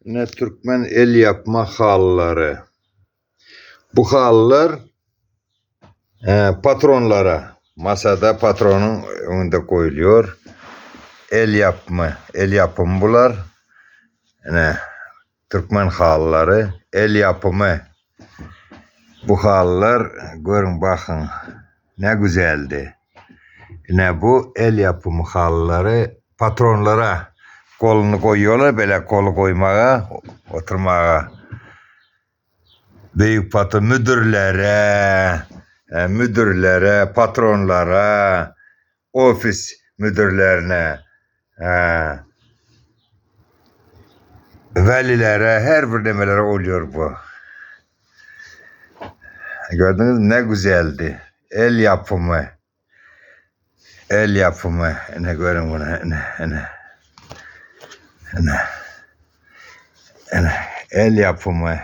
Ne Türkmen el yapma halıları. Bu halılar patronlara, masada patronun önünde koyuluyor. El yapımı bunlar. Ne Türkmen halıları, el yapımı. Bu halılar görün bakın ne güzeldi. Ne bu el yapımı halıları patronlara kolunu koyuyorlar, böyle kolu koymaya, oturmaya. Büyük patron müdürlere, patronlara, ofis müdürlerine, velilere, her bir demelere oluyor bu. Gördünüz mü? Ne güzeldi. El yapımı. El yapımı. Ne görün bunu. Ne. El yapımı.